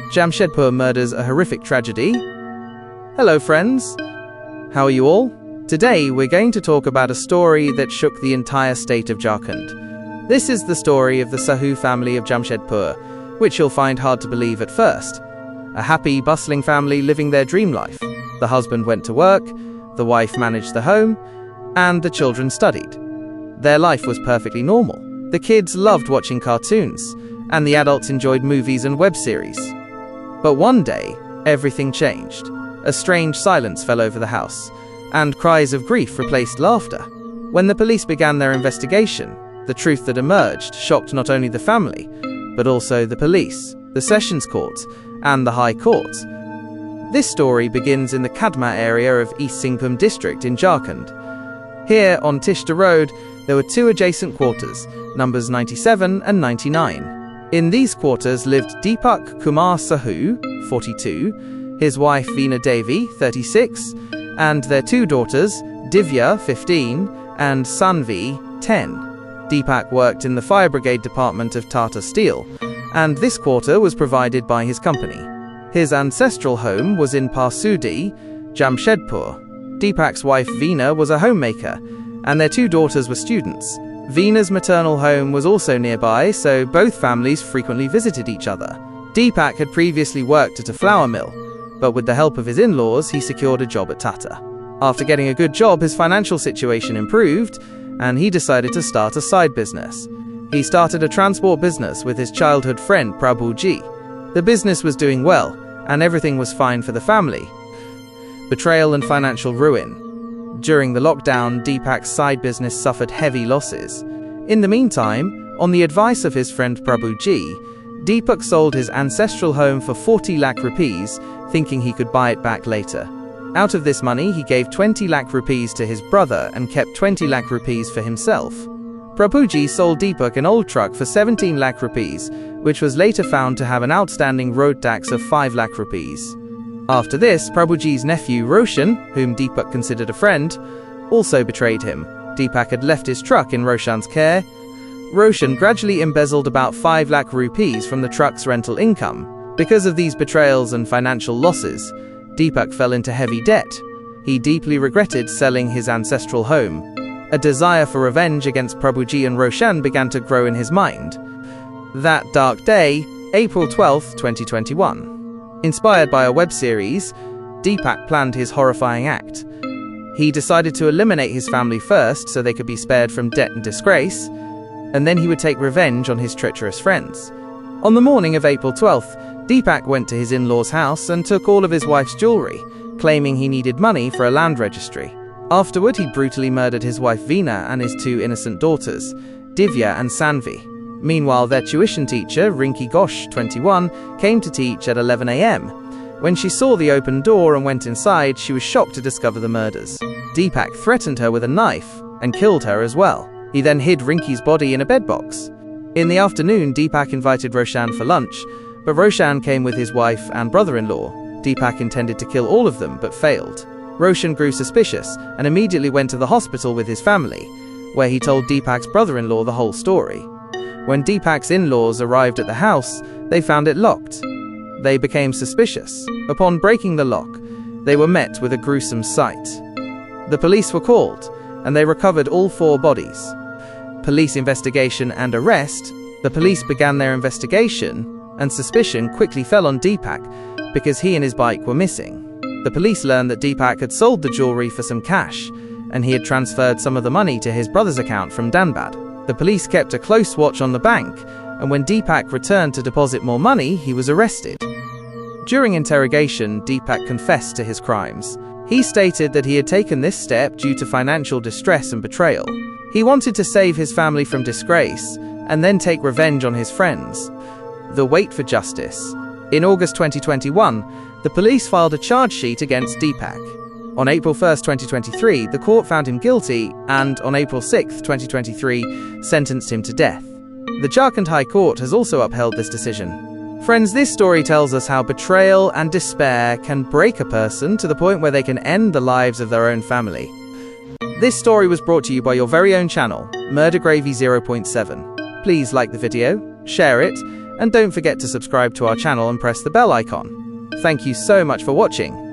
Jamshedpur murders a horrific tragedy. Hello friends, how are you all? Today we're going to talk about a story that shook the entire state of Jharkhand. This is the story of the Sahu family of Jamshedpur, which you'll find hard to believe at first. A happy, bustling family living their dream life. The husband went to work, the wife managed the home, and the children studied. Their life was perfectly normal. The kids loved watching cartoons, and the adults enjoyed movies and web series. But one day, everything changed. A strange silence fell over the house, and cries of grief replaced laughter. When the police began their investigation, the truth that emerged shocked not only the family, but also the police, the Sessions Court, and the High Court. This story begins in the Kadma area of East Singhbhum district in Jharkhand. Here, on Tishta Road, there were two adjacent quarters, numbers 97 and 99. In these quarters lived Deepak Kumar Sahu, 42, his wife Veena Devi, 36, and their two daughters, Divya, 15, and Sanvi, 10. Deepak worked in the fire brigade department of Tata Steel, and this quarter was provided by his company. His ancestral home was in Parsudi, Jamshedpur. Deepak's wife Veena was a homemaker, and their two daughters were students. Veena's maternal home was also nearby, so both families frequently visited each other. Deepak had previously worked at a flour mill, but with the help of his in-laws, he secured a job at Tata. After getting a good job, his financial situation improved, and he decided to start a side business. He started a transport business with his childhood friend Prabhuji. The business was doing well, and everything was fine for the family. Betrayal and financial ruin. During the lockdown, Deepak's side business suffered heavy losses. In the meantime, on the advice of his friend Prabhuji, Deepak sold his ancestral home for 40 lakh rupees, thinking he could buy it back later. Out of this money, he gave 20 lakh rupees to his brother and kept 20 lakh rupees for himself. Prabhuji sold Deepak an old truck for 17 lakh rupees, which was later found to have an outstanding road tax of 5 lakh rupees. After this, Prabhuji's nephew Roshan, whom Deepak considered a friend, also betrayed him. Deepak had left his truck in Roshan's care. Roshan gradually embezzled about 5 lakh rupees from the truck's rental income. Because of these betrayals and financial losses, Deepak fell into heavy debt. He deeply regretted selling his ancestral home. A desire for revenge against Prabhuji and Roshan began to grow in his mind. That dark day, April 12, 2021. Inspired by a web series, Deepak planned his horrifying act. He decided to eliminate his family first so they could be spared from debt and disgrace, and then he would take revenge on his treacherous friends. On the morning of April 12th, Deepak went to his in-laws' house and took all of his wife's jewelry, claiming he needed money for a land registry. Afterward, he brutally murdered his wife Veena and his two innocent daughters, Divya and Sanvi. Meanwhile, their tuition teacher, Rinki Ghosh, 21, came to teach at 11 a.m. When she saw the open door and went inside, she was shocked to discover the murders. Deepak threatened her with a knife and killed her as well. He then hid Rinki's body in a bedbox. In the afternoon, Deepak invited Roshan for lunch, but Roshan came with his wife and brother-in-law. Deepak intended to kill all of them, but failed. Roshan grew suspicious and immediately went to the hospital with his family, where he told Deepak's brother-in-law the whole story. When Deepak's in-laws arrived at the house, they found it locked. They became suspicious. Upon breaking the lock, they were met with a gruesome sight. The police were called, and they recovered all 4 bodies. Police investigation and arrest. The police began their investigation, and suspicion quickly fell on Deepak because he and his bike were missing. The police learned that Deepak had sold the jewelry for some cash, and he had transferred some of the money to his brother's account from Dhanbad. The police kept a close watch on the bank, and when Deepak returned to deposit more money, he was arrested. During interrogation, Deepak confessed to his crimes. He stated that he had taken this step due to financial distress and betrayal. He wanted to save his family from disgrace, and then take revenge on his friends. The wait for justice. In August 2021, the police filed a charge sheet against Deepak. On April 1, 2023, the court found him guilty and, on April 6, 2023, sentenced him to death. The Jharkhand High Court has also upheld this decision. Friends, this story tells us how betrayal and despair can break a person to the point where they can end the lives of their own family. This story was brought to you by your very own channel, Murder Gravy 0.7. Please like the video, share it, And don't forget to subscribe to our channel and press the bell icon. Thank you so much for watching.